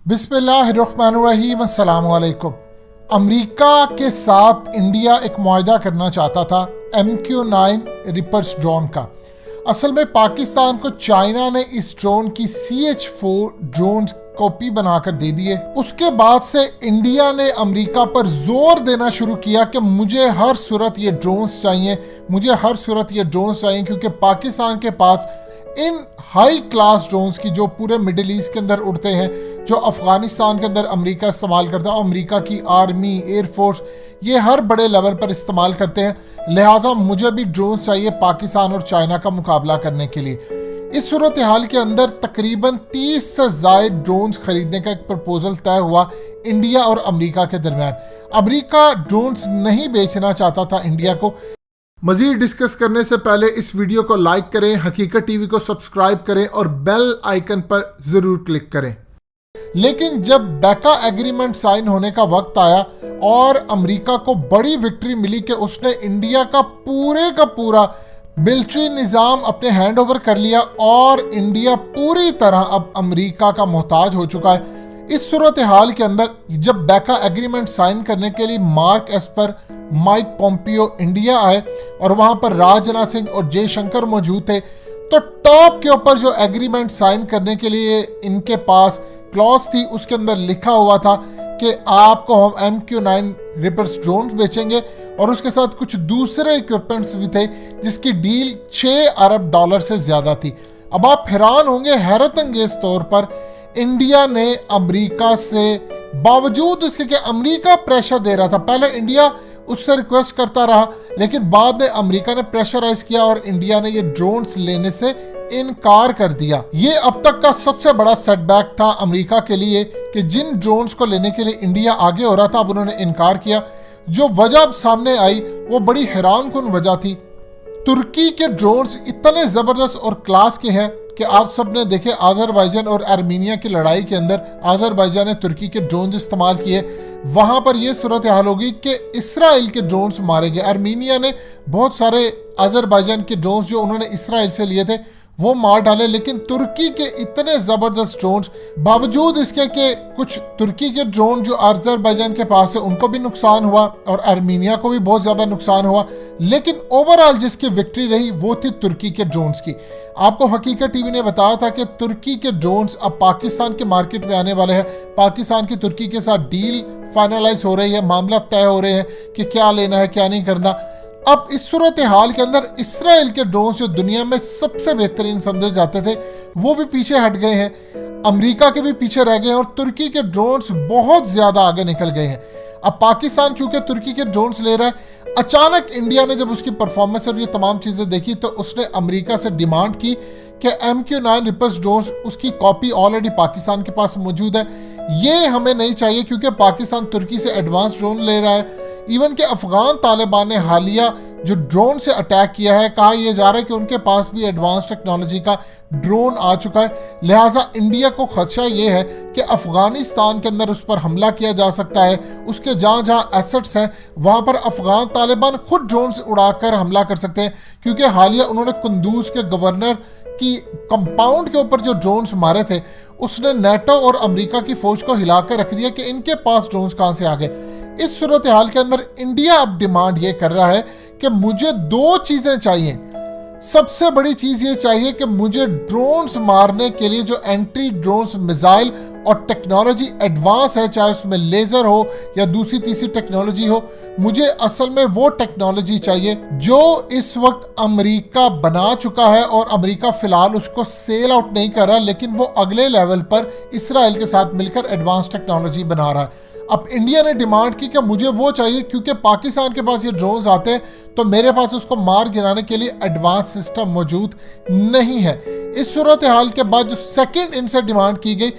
बिस्मिल्लाहिर्रहमानिर्रहीम, अस्सलाम वालेकुम। अमेरिका के साथ इंडिया एक मुआहदा करना चाहता था MQ-9 रिपर्स ड्रोन का। असल में पाकिस्तान को चाइना ने इस ड्रोन की CH-4 ड्रोन कॉपी बनाकर दे दी है। उसके बाद से इंडिया ने अमेरिका पर जोर देना शुरू किया कि मुझे हर सूरत ये ड्रोन्स चाहिए, क्योंकि पाकिस्तान के पास इन हाई क्लास ड्रोन्स की जो पूरे मिडिल ईस्ट के अंदर उड़ते हैं, जो अफगानिस्तान के अंदर अमेरिका इस्तेमाल करता है, अमेरिका की आर्मी, एयरफोर्स, ये हर बड़े लेवल पर इस्तेमाल करते हैं। लिहाजा मुझे भी ड्रोन्स चाहिए पाकिस्तान और चाइना का मुकाबला करने के लिए। इस सूरत हाल के अंदर तकरीबन 30 से ज़ायद ड्रोन्स खरीदने का एक प्रपोजल तय हुआ इंडिया और अमेरिका के दरमियान। अमेरिका ड्रोन्स नहीं बेचना चाहता था इंडिया को। मजीद डिस्कस करने से पहले इस वीडियो को लाइक करें, हकीकत टीवी को सब्सक्राइब करें और बेल आइकन पर ज़रूर क्लिक करें। लेकिन जब बेका एग्रीमेंट साइन होने का वक्त आया और अमेरिका को बड़ी विक्ट्री मिली कि उसने इंडिया का पूरा मिलिट्री निज़ाम अपने हैंड ओवर कर लिया और इंडिया पूरी तरह अब अमेरिका का मोहताज हो चुका है। इस सूरत हाल के अंदर जब बेका एग्रीमेंट साइन करने के लिए mark Esper, Mike Pompeo India आए और वहां पर राजनाथ सिंह और जयशंकर मौजूद थे, तो टॉप के ऊपर जो एग्रीमेंट साइन करने के लिए इनके पास क्लॉज थी, उसके अंदर लिखा हुआ था कि आपको हम MQ-9 रिपर्स ड्रोन बेचेंगे और उसके साथ कुछ दूसरे इक्विपमेंट्स भी थे जिसकी डील $6 अरब से ज्यादा थी। अब आप हैरान होंगे, हैरत अंगेज तौर पर इंडिया ने अमेरिका से, बावजूद उसके कि अमेरिका प्रेशर दे रहा था, पहले इंडिया उससे रिक्वेस्ट करता रहा लेकिन बाद में अमेरिका ने प्रेशराइज किया और इंडिया ने ये ड्रोन्स लेने से इनकार कर दिया। ये अब तक का सबसे बड़ा सेटबैक था अमेरिका के लिए कि जिन ड्रोन्स को लेने के लिए इंडिया आगे हो रहा था, अब उन्होंने इनकार किया। जो वजह सामने आई वो बड़ी हैरानकुन वजह थी। तुर्की के ड्रोन्स इतने जबरदस्त और क्लास के हैं कि आप सब ने देखे अजरबैजान और आर्मीनिया की लड़ाई के अंदर अजरबैजान ने तुर्की के ड्रोन्स इस्तेमाल किए। वहां पर यह सूरत हाल होगी कि इसराइल के ड्रोन्स मारे गए। आर्मीनिया ने बहुत सारे अजरबैजान के ड्रोन्स जो उन्होंने इसराइल से लिए थे वो मार डाले, लेकिन तुर्की के इतने जबरदस्त ड्रोन्स, बावजूद इसके कि कुछ तुर्की के ड्रोन जो अजरबैजान के पास है उनको भी नुकसान हुआ और आर्मीनिया को भी बहुत ज्यादा नुकसान हुआ, लेकिन ओवरऑल जिसकी विक्ट्री रही वो थी तुर्की के ड्रोन्स की। आपको हकीकत टीवी ने बताया था कि तुर्की के ड्रोन्स अब पाकिस्तान के मार्केट में आने वाले हैं। पाकिस्तान की तुर्की के साथ डील फाइनलाइज हो रही है, मामला तय हो रहे हैं कि क्या लेना है क्या नहीं करना। अब इस सूरत हाल के अंदर इसराइल के ड्रोन्स जो दुनिया में सबसे बेहतरीन समझे जाते थे वो भी पीछे हट गए हैं, अमेरिका के भी पीछे रह गए हैं और तुर्की के ड्रोन्स बहुत ज्यादा आगे निकल गए हैं। अब पाकिस्तान चूंकि तुर्की के ड्रोन्स ले रहा है, अचानक इंडिया ने जब उसकी परफॉर्मेंस और ये तमाम चीजें देखी तो उसने अमेरिका से डिमांड की कि MQ-9 रिपर्स ड्रोन्स, उसकी कॉपी ऑलरेडी पाकिस्तान के पास मौजूद है, ये हमें नहीं चाहिए क्योंकि पाकिस्तान तुर्की से एडवांस ड्रोन ले रहा है। इवन के अफगान तालिबान ने हालिया जो ड्रोन से अटैक किया है, कहा यह जा रहा है कि उनके पास भी एडवांस टेक्नोलॉजी का ड्रोन आ चुका है। लिहाजा इंडिया को खदशा ये है कि अफगानिस्तान के अंदर उस पर हमला किया जा सकता है। उसके जहाँ जहाँ एसेट्स हैं वहाँ पर अफगान तालिबान खुद ड्रोन से उड़ाकर हमला कर सकते हैं, क्योंकि हालिया उन्होंने कुंदूज के गवर्नर की कंपाउंड के ऊपर जो ड्रोन्स मारे थे उसने नेटो और अमेरिका की फौज को हिलाकर रख दिया कि इनके पास ड्रोन्स कहाँ से आ गए। इस सूरत हाल के अंदर इंडिया अब डिमांड ये कर रहा है कि मुझे दो चीजें चाहिए। सबसे बड़ी चीज ये चाहिए कि मुझे ड्रोन्स मारने के लिए जो एंटी ड्रोन्स मिसाइल और टेक्नोलॉजी एडवांस है, चाहे उसमें लेजर हो या दूसरी तीसरी टेक्नोलॉजी हो, मुझे असल में वो टेक्नोलॉजी चाहिए जो इस वक्त अमेरिका बना चुका है और अमेरिका फिलहाल उसको सेल आउट नहीं कर रहा, लेकिन वो अगले लेवल पर इसराइल के साथ मिलकर एडवांस टेक्नोलॉजी बना रहा है। अब इंडिया ने डिमांड की कि मुझे वो चाहिए क्योंकि पाकिस्तान के पास ये ड्रोन्स आते हैं तो मेरे पास उसको मार गिराने के लिए एडवांस सिस्टम मौजूद नहीं है। इस सूरत हाल के बाद जो सेकंड इनसे डिमांड की गई,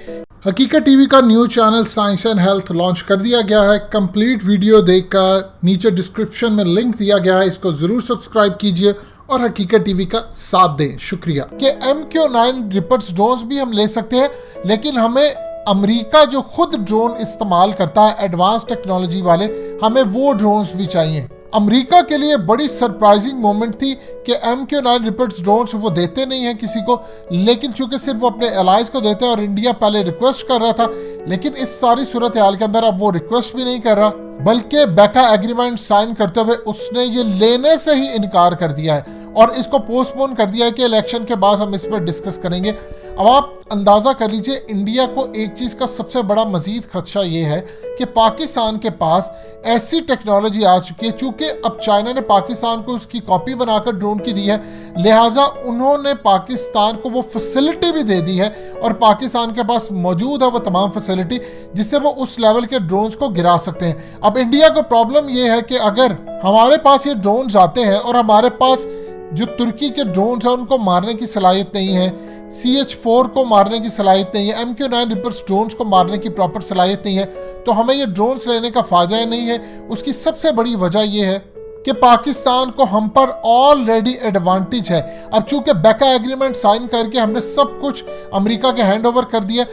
हकीकत टीवी का news channel science and health launch कर दिया गया है। कंप्लीट वीडियो देखकर नीचे डिस्क्रिप्शन में लिंक दिया गया है, इसको जरूर सब्सक्राइब कीजिए और हकीकत टीवी का साथ दें। शुक्रिया। कि MQ-9 रिपर्स ड्रोन्स भी हम ले सकते हैं, लेकिन हमें अमेरिका जो खुद ड्रोन इस्तेमाल करता है एडवांस टेक्नोलॉजी वाले, हमें वो ड्रोन्स भी चाहिए। अमेरिका के लिए बड़ी सरप्राइजिंग मोमेंट थी कि MQ-9 रिपर्ट्स ड्रोन्स वो देते नहीं हैं किसी को, लेकिन चूंकि सिर्फ वो अपने एलाइज को देते हैं और इंडिया पहले रिक्वेस्ट कर रहा था, लेकिन इस सारी सूरत हाल के अंदर अब वो रिक्वेस्ट भी नहीं कर रहा, बल्कि बेका एग्रीमेंट साइन करते हुए उसने ये लेने से ही इनकार कर दिया है और इसको पोस्टपोन कर दिया है कि इलेक्शन के बाद हम इस पर डिस्कस करेंगे। अब आप अंदाज़ा कर लीजिए, इंडिया को एक चीज़ का सबसे बड़ा मजीद खदशा ये है कि पाकिस्तान के पास ऐसी टेक्नोलॉजी आ चुकी है, चूँकि अब चाइना ने पाकिस्तान को उसकी कॉपी बनाकर ड्रोन की दी है, लिहाजा उन्होंने पाकिस्तान को वो फैसिलिटी भी दे दी है और पाकिस्तान के पास मौजूद है वो तमाम फैसिलिटी जिससे वो उस लेवल के ड्रोन्स को गिरा सकते हैं। अब इंडिया को प्रॉब्लम ये है कि अगर हमारे पास ये ड्रोन्स आते हैं और हमारे पास जो तुर्की के ड्रोन्स हैं उनको मारने की सलाहियत नहीं है, CH-4 को मारने की सलाहियत नहीं है, MQ-9 रिपर्स ड्रोन्स को मारने की प्रॉपर सलाहियत नहीं है, तो हमें ये ड्रोन्स लेने का फायदा नहीं है। उसकी सबसे बड़ी वजह यह है कि पाकिस्तान को हम पर ऑलरेडी एडवांटेज है। अब चूंकि बेका एग्रीमेंट साइन करके हमने सब कुछ अमेरिका के हैंड ओवर कर दिया,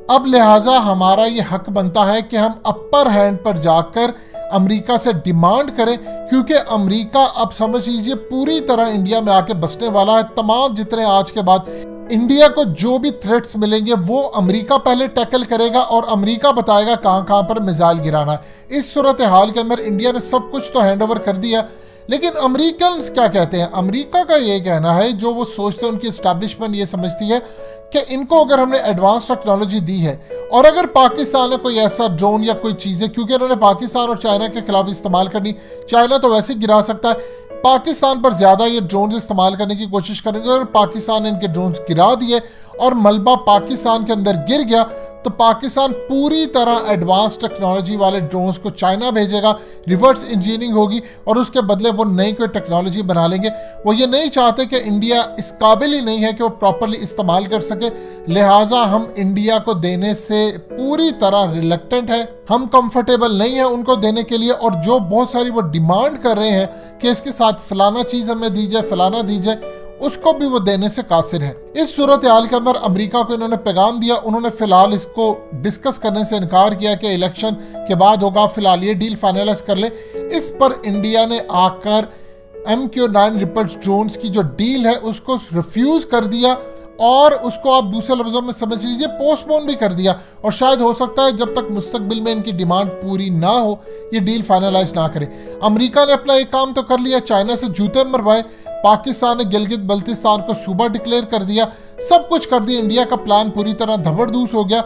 अब लिहाजा हमारा ये हक बनता है कि हम अपर हैंड पर जाकर अमेरिका से डिमांड करें, क्योंकि अमेरिका अब समझ लीजिए पूरी तरह इंडिया में आके बसने वाला है। तमाम जितने आज के बाद इंडिया को जो भी थ्रेट्स मिलेंगे वो अमेरिका पहले टैकल करेगा और अमेरिका बताएगा कहां कहां पर मिसाइल गिराना है। इस सूरत हाल के अंदर इंडिया ने सब कुछ तो हैंड ओवर कर दिया, लेकिन अमेरिकन क्या कहते हैं? अमेरिका का ये कहना है, जो वो सोचते हैं, उनकी एस्टैब्लिशमेंट ये समझती है कि इनको अगर हमने एडवांस टेक्नोलॉजी दी है और अगर पाकिस्तान ने कोई ऐसा ड्रोन या कोई चीज़ें, क्योंकि इन्होंने पाकिस्तान और चाइना के खिलाफ इस्तेमाल करनी, चाइना तो वैसे ही गिरा सकता है, पाकिस्तान पर ज़्यादा ये ड्रोन इस्तेमाल करने की कोशिश करेंगे और पाकिस्तान ने इनके ड्रोन्स गिरा दिए और मलबा पाकिस्तान के अंदर गिर गया, तो पाकिस्तान पूरी तरह एडवांस टेक्नोलॉजी वाले ड्रोन्स को चाइना भेजेगा, रिवर्स इंजीनियरिंग होगी और उसके बदले वो नई कोई टेक्नोलॉजी बना लेंगे। वो ये नहीं चाहते कि इंडिया इस काबिल ही नहीं है कि वो प्रॉपरली इस्तेमाल कर सके, लिहाजा हम इंडिया को देने से पूरी तरह रिलक्टेंट है, हम कंफर्टेबल नहीं है उनको देने के लिए। और जो बहुत सारी वो डिमांड कर रहे हैं कि इसके साथ फलाना चीज़ हमें दी जाए, फलाना दी जाए, उसको भी वो देने से कासिर है। इस सूरत हाल के अंदर अमेरिका को इन्होंने पैगाम दिया, उन्होंने फिलहाल इसको डिस्कस करने से इनकार किया कि इलेक्शन के बाद होगा, फिलहाल ये डील फाइनलाइज कर ले। इस पर इंडिया ने आकर MQ-9 रिपर्स ड्रोन्स की जो डील है उसको रिफ्यूज कर दिया और उसको आप दूसरे लफ्जों में समझ लीजिए पोस्टपोन भी कर दिया, और शायद हो सकता है जब तक मुस्तकबिल में इनकी डिमांड पूरी ना हो ये डील फाइनलाइज ना करे। अमेरिका ने अपना एक काम तो कर लिया, चाइना से जूते मरवाए, पाकिस्तान ने गिलगित बल्तिस्तान को सूबा डिक्लेयर कर दिया, सब कुछ कर दिया, इंडिया का प्लान पूरी तरह धबरदूस हो गया।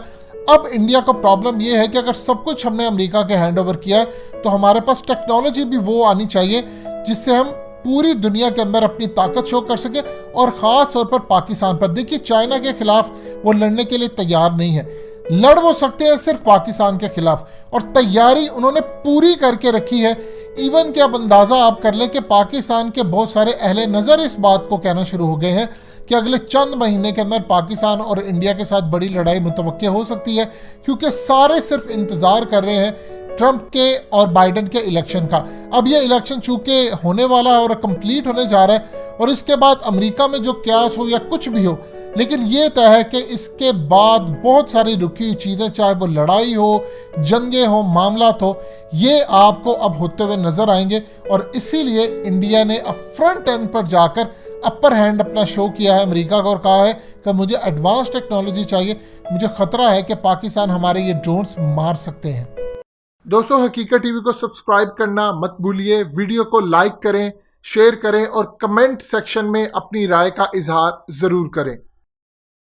अब इंडिया को प्रॉब्लम यह है कि अगर सब कुछ हमने अमेरिका के हैंड ओवर किया है तो हमारे पास टेक्नोलॉजी भी वो आनी चाहिए जिससे हम पूरी दुनिया के अंदर अपनी ताकत शो कर सके, और ख़ास तौर पर पाकिस्तान पर। देखिए, चाइना के खिलाफ वो लड़ने के लिए तैयार नहीं है, लड़ वो सकते हैं सिर्फ पाकिस्तान के खिलाफ, और तैयारी उन्होंने पूरी करके रखी है। इवन कि अब अंदाज़ा आप कर लें कि पाकिस्तान के बहुत सारे अहले नज़र इस बात को कहना शुरू हो गए हैं कि अगले चंद महीने के अंदर पाकिस्तान और इंडिया के साथ बड़ी लड़ाई मुतवक्के हो सकती है, क्योंकि सारे सिर्फ इंतज़ार कर रहे हैं ट्रंप के और बाइडन के इलेक्शन का। अब ये इलेक्शन चूंकि होने वाला है और कंप्लीट होने जा रहा है, और इसके बाद अमेरिका में जो क्यास हो या कुछ भी हो, लेकिन ये तय है कि इसके बाद बहुत सारी रुकी हुई चीज़ें, चाहे वो लड़ाई हो, जंगें हो, मामलात हो, ये आपको अब होते हुए नजर आएंगे। और इसीलिए इंडिया ने अब फ्रंट एंड पर जाकर अपर हैंड अपना शो किया है अमेरिका को और कहा है कि मुझे एडवांस टेक्नोलॉजी चाहिए, मुझे खतरा है कि पाकिस्तान हमारे ये ड्रोन्स मार सकते हैं। दोस्तों, हकीकत टीवी को सब्सक्राइब करना मत भूलिए, वीडियो को लाइक करें, शेयर करें और कमेंट सेक्शन में अपनी राय का इजहार ज़रूर करें।